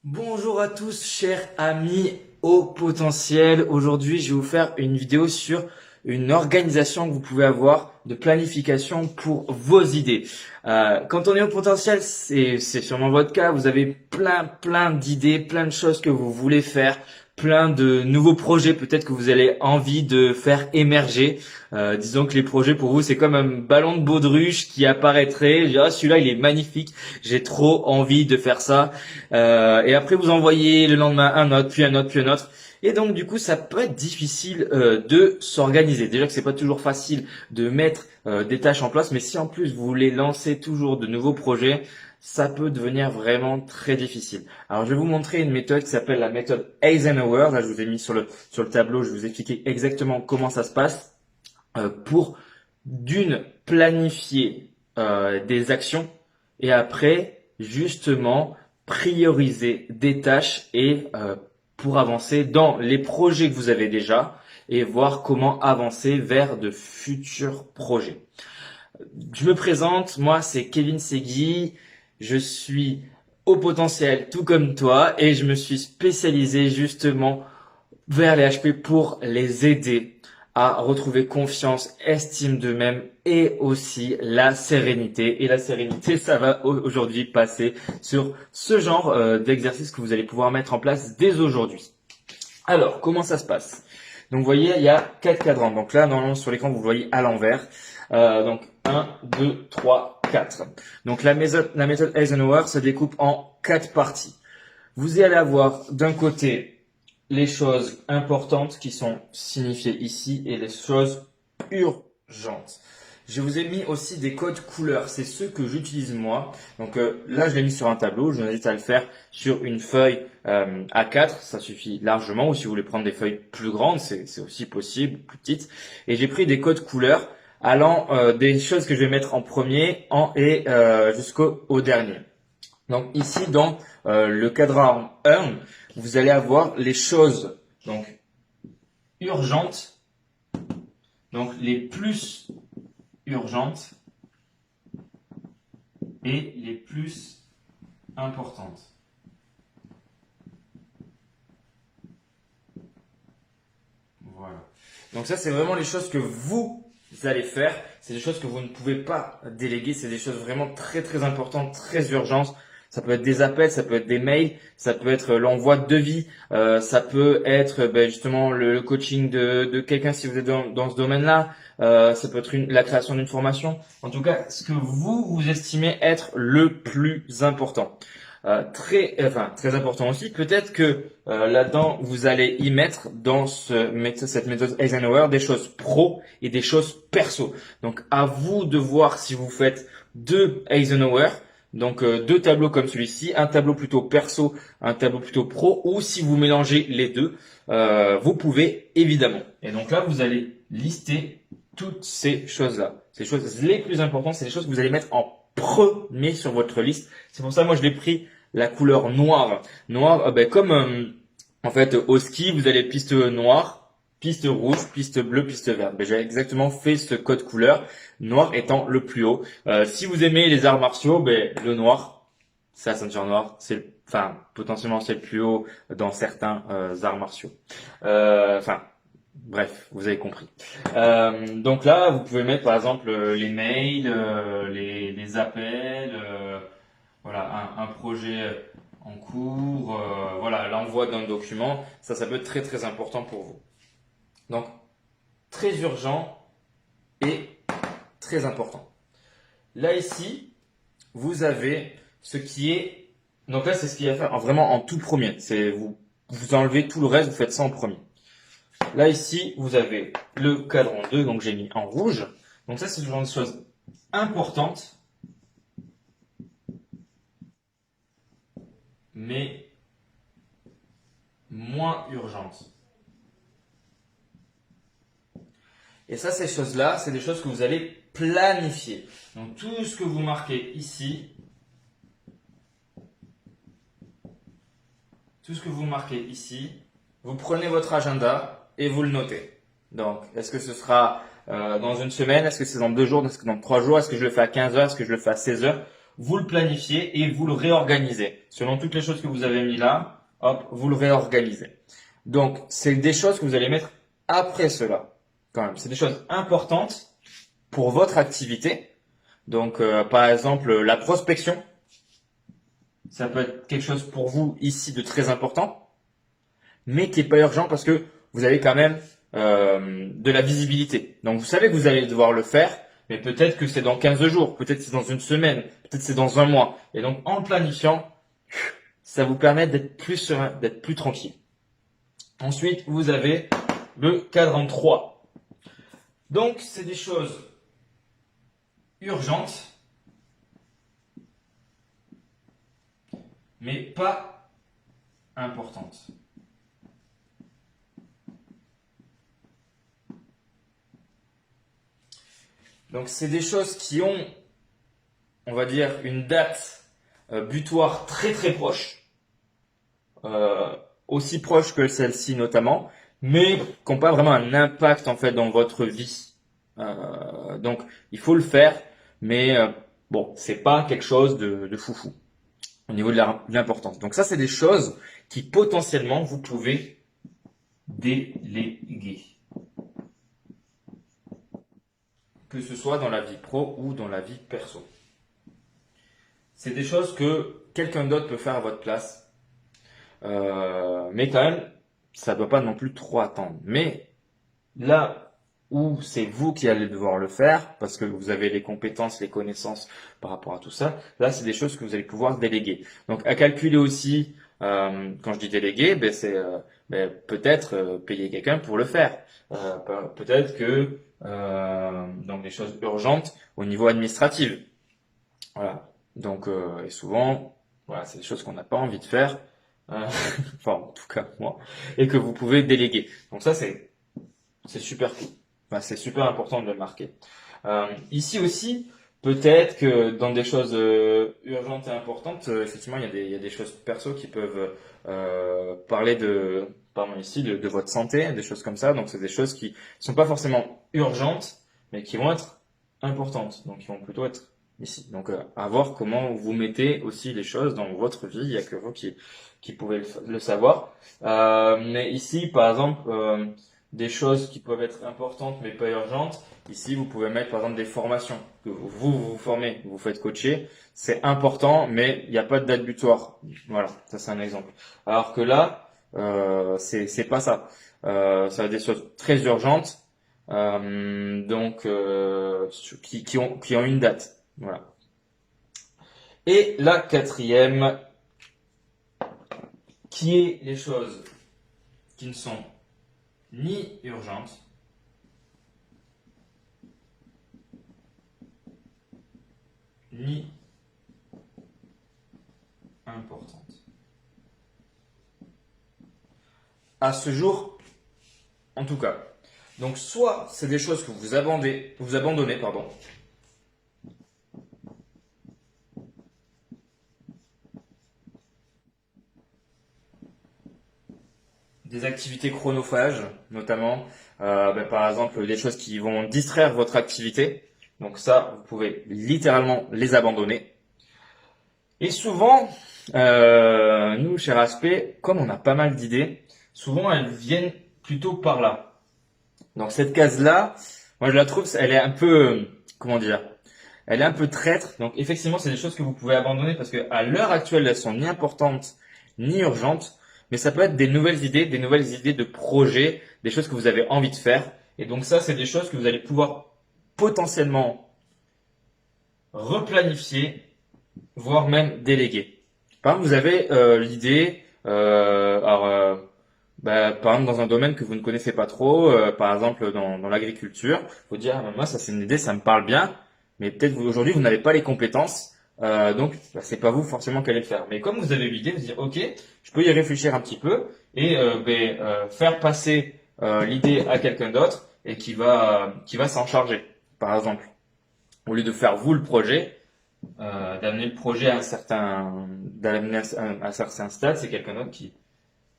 Bonjour à tous, chers amis au potentiel. Aujourd'hui, je vais vous faire une vidéo sur une organisation que vous pouvez avoir de planification pour vos idées. Quand on est au potentiel, c'est sûrement votre cas. Vous avez plein d'idées, plein de choses que vous voulez faire, plein de nouveaux projets peut-être que vous avez envie de faire émerger. Disons que les projets pour vous, c'est comme un ballon de baudruche qui apparaîtrait. Ah, celui-là, il est magnifique. J'ai trop envie de faire ça. Et après, vous envoyez le lendemain un autre, puis un autre, puis un autre. Et donc, du coup, ça peut être difficile de s'organiser. Déjà que c'est pas toujours facile de mettre des tâches en place, mais si en plus vous voulez lancer toujours de nouveaux projets, ça peut devenir vraiment très difficile. Alors, je vais vous montrer une méthode qui s'appelle la méthode Eisenhower. Là, je vous ai mis sur le tableau, je vais vous expliquer exactement comment ça se passe pour d'une planifier des actions et après justement prioriser des tâches et pour avancer dans les projets que vous avez déjà et voir comment avancer vers de futurs projets. Je me présente, moi c'est Kevin Segui, je suis au potentiel tout comme toi et je me suis spécialisé justement vers les HP pour les aider à retrouver confiance, estime d'eux-mêmes et aussi la sérénité. Et la sérénité, ça va aujourd'hui passer sur ce genre d'exercice que vous allez pouvoir mettre en place dès aujourd'hui. Alors, comment ça se passe? Donc, vous voyez, il y a 4 cadrans. Donc là, normalement, sur l'écran, vous le voyez à l'envers. Donc, 1, 2, 3, 4. Donc, la méthode Eisenhower se découpe en 4 parties. Vous allez avoir d'un côté les choses importantes qui sont signifiées ici et les choses urgentes. Je vous ai mis aussi des codes couleurs, c'est ceux que j'utilise moi. Donc là, je l'ai mis sur un tableau, je vous invite à le faire sur une feuille A4, ça suffit largement. Ou si vous voulez prendre des feuilles plus grandes, c'est aussi possible, plus petites. Et j'ai pris des codes couleurs allant des choses que je vais mettre en premier et jusqu'au dernier. Donc ici, dans le cadran 1, vous allez avoir les choses donc urgentes, donc les plus urgentes et les plus importantes. Voilà. Donc ça, c'est vraiment les choses que vous allez faire. C'est des choses que vous ne pouvez pas déléguer. C'est des choses vraiment très importantes, très urgentes. Ça peut être des appels, ça peut être des mails, ça peut être l'envoi de devis, ça peut être justement le coaching de quelqu'un si vous êtes dans ce domaine-là. Ça peut être la création d'une formation. En tout cas, ce que vous estimez être le plus important. Très important aussi. Peut-être que là-dedans, vous allez y mettre dans cette méthode Eisenhower des choses pro et des choses perso. Donc, à vous de voir si vous faites deux Eisenhower, donc deux tableaux comme celui-ci, un tableau plutôt perso, un tableau plutôt pro, ou si vous mélangez les deux, vous pouvez évidemment. Et donc là, vous allez lister toutes ces choses-là. Ces choses les plus importantes, c'est les choses que vous allez mettre en premier sur votre liste. C'est pour ça, moi, je l'ai pris la couleur noire. Noire, comme en fait au ski, vous avez piste noire, piste rouge, piste bleue, piste verte. J'ai exactement fait ce code couleur, noir étant le plus haut. Si vous aimez les arts martiaux, le noir, c'est la ceinture noire, potentiellement c'est le plus haut dans certains arts martiaux. Bref, vous avez compris. Donc là, vous pouvez mettre par exemple les mails, les appels, voilà, un projet en cours, voilà, l'envoi d'un document. Ça peut être très important pour vous. Donc, très urgent et très important. Là ici, vous avez ce qui est. Donc là, c'est ce qu'il y a à faire vraiment en tout premier. C'est vous enlevez tout le reste, vous faites ça en premier. Là ici, vous avez le cadran 2, donc j'ai mis en rouge. Donc ça, c'est ce genre de choses importantes, mais moins urgentes. Et ça, ces choses-là, c'est des choses que vous allez planifier. Donc tout ce que vous marquez ici, vous prenez votre agenda et vous le notez. Donc, est-ce que ce sera dans une semaine? Est-ce que c'est dans 2 jours? Est-ce que dans 3 jours? Est-ce que je le fais à 15 heures? Est-ce que je le fais à 16 heures? Vous le planifiez et vous le réorganisez. selon toutes les choses que vous avez mis là, hop, vous le réorganisez. Donc, c'est des choses que vous allez mettre après cela. Quand même, c'est des choses importantes pour votre activité. Donc, par exemple, la prospection, ça peut être quelque chose pour vous ici de très important, mais qui n'est pas urgent parce que vous avez quand même de la visibilité. Donc, vous savez que vous allez devoir le faire, mais peut-être que c'est dans 15 jours, peut-être que c'est dans une semaine, peut-être que c'est dans un mois. Et donc, en le planifiant, ça vous permet d'être plus serein, d'être plus tranquille. Ensuite, vous avez le cadran 3. Donc, c'est des choses urgentes, mais pas importantes. Donc, c'est des choses qui ont, on va dire, une date butoir très très proche, aussi proche que celle-ci notamment, mais qui n'ont pas vraiment un impact en fait dans votre vie. Donc, il faut le faire, mais bon, c'est pas quelque chose de foufou au niveau de l'importance. Donc ça, c'est des choses qui potentiellement vous pouvez déléguer, que ce soit dans la vie pro ou dans la vie perso. C'est des choses que quelqu'un d'autre peut faire à votre place, mais quand même, ça ne doit pas non plus trop attendre. Mais là où c'est vous qui allez devoir le faire, parce que vous avez les compétences, les connaissances par rapport à tout ça, là, c'est des choses que vous allez pouvoir déléguer. Donc, à calculer aussi, quand je dis déléguer, ben, c'est peut-être payer quelqu'un pour le faire. Peut-être que donc des choses urgentes au niveau administratif. Voilà. Donc, et souvent, voilà, c'est des choses qu'on n'a pas envie de faire. Enfin, en tout cas, moi, et que vous pouvez déléguer. Donc ça, c'est super cool. Enfin, c'est super important de le marquer. Ici aussi, peut-être que dans des choses urgentes et importantes, effectivement, il y a des choses perso qui peuvent parler pardon, ici, de votre santé, des choses comme ça. Donc, c'est des choses qui sont pas forcément urgentes, mais qui vont être importantes. Donc, qui vont plutôt être ici. Donc, à voir comment vous mettez aussi les choses dans votre vie. Il y a que vous qui pouvez le savoir. Mais ici, par exemple, des choses qui peuvent être importantes mais pas urgentes. Ici, vous pouvez mettre par exemple des formations. Que vous formez, vous faites coacher. C'est important, mais il n'y a pas de date butoir. Voilà, ça c'est un exemple. Alors que là, c'est pas ça. Ça va être des choses très urgentes, donc qui ont une date. Voilà. Et la quatrième, qui est les choses qui ne sont ni urgentes, ni importantes. À ce jour, en tout cas. Donc, soit c'est des choses que vous abandonnez, pardon. Des activités chronophages, notamment, par exemple, des choses qui vont distraire votre activité. Donc ça, vous pouvez littéralement les abandonner. Et souvent, nous, chez RHP, comme on a pas mal d'idées, souvent elles viennent plutôt par là. Donc cette case-là, moi je la trouve, elle est un peu, comment dire, elle est un peu traître. Donc effectivement, c'est des choses que vous pouvez abandonner parce que à l'heure actuelle, elles sont ni importantes ni urgentes. Mais ça peut être des nouvelles idées de projets, des choses que vous avez envie de faire. Et donc ça, c'est des choses que vous allez pouvoir potentiellement replanifier, voire même déléguer. Par exemple, vous avez l'idée, par exemple dans un domaine que vous ne connaissez pas trop, par exemple dans l'agriculture, vous dire, ah, moi ça c'est une idée, ça me parle bien, mais peut-être aujourd'hui vous n'avez pas les compétences. Donc, c'est pas vous forcément qui allez le faire. Mais comme vous avez eu l'idée, vous dire, ok, je peux y réfléchir un petit peu et faire passer l'idée à quelqu'un d'autre et qui va s'en charger. Par exemple, au lieu de faire vous le projet, d'amener le projet à un certain stade, c'est quelqu'un d'autre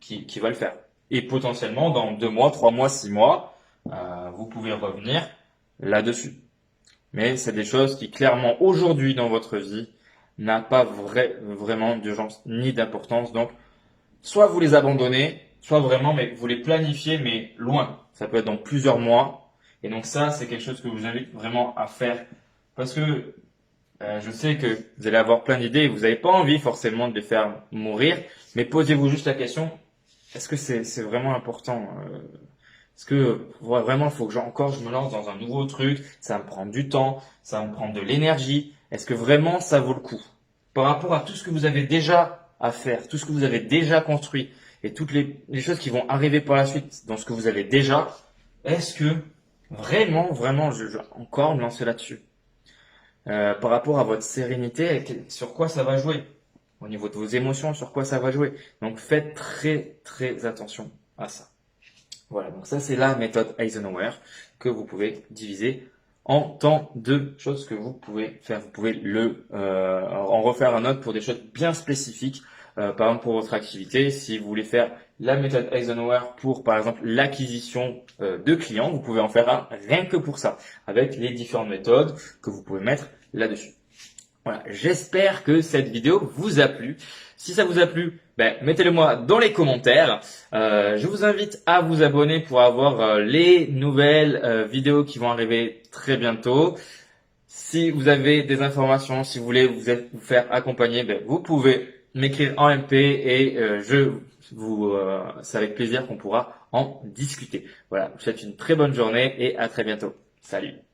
qui va le faire. Et potentiellement, dans 2 mois, 3 mois, 6 mois, vous pouvez revenir là-dessus. Mais c'est des choses qui, clairement, aujourd'hui dans votre vie, n'a pas vraiment d'urgence ni d'importance. Donc, soit vous les abandonnez, soit vraiment, mais vous les planifiez, mais loin. Ça peut être dans plusieurs mois. Et donc ça, c'est quelque chose que je vous invite vraiment à faire. Parce que je sais que vous allez avoir plein d'idées et vous n'avez pas envie forcément de les faire mourir. Mais posez-vous juste la question, est-ce que c'est vraiment important? Est-ce que vraiment, il faut que je me lance dans un nouveau truc, ça va me prendre du temps, ça va me prendre de l'énergie. Est-ce que vraiment ça vaut le coup? Par rapport à tout ce que vous avez déjà à faire, tout ce que vous avez déjà construit et toutes les choses qui vont arriver par la suite dans ce que vous avez déjà, est-ce que vraiment, je encore me lancer là-dessus? Par rapport à votre sérénité, sur quoi ça va jouer? Au niveau de vos émotions, sur quoi ça va jouer? Donc faites très attention à ça. Voilà, donc ça c'est la méthode Eisenhower que vous pouvez diviser en tant de choses que vous pouvez faire. Vous pouvez en refaire un autre pour des choses bien spécifiques. Par exemple pour votre activité, si vous voulez faire la méthode Eisenhower pour par exemple l'acquisition de clients, vous pouvez en faire un rien que pour ça, avec les différentes méthodes que vous pouvez mettre là-dessus. Voilà, j'espère que cette vidéo vous a plu. Si ça vous a plu, mettez-le moi dans les commentaires. Je vous invite à vous abonner pour avoir les nouvelles vidéos qui vont arriver très bientôt. Si vous avez des informations, si vous voulez vous faire accompagner, vous pouvez m'écrire en MP et c'est avec plaisir qu'on pourra en discuter. Voilà, je vous souhaite une très bonne journée et à très bientôt. Salut!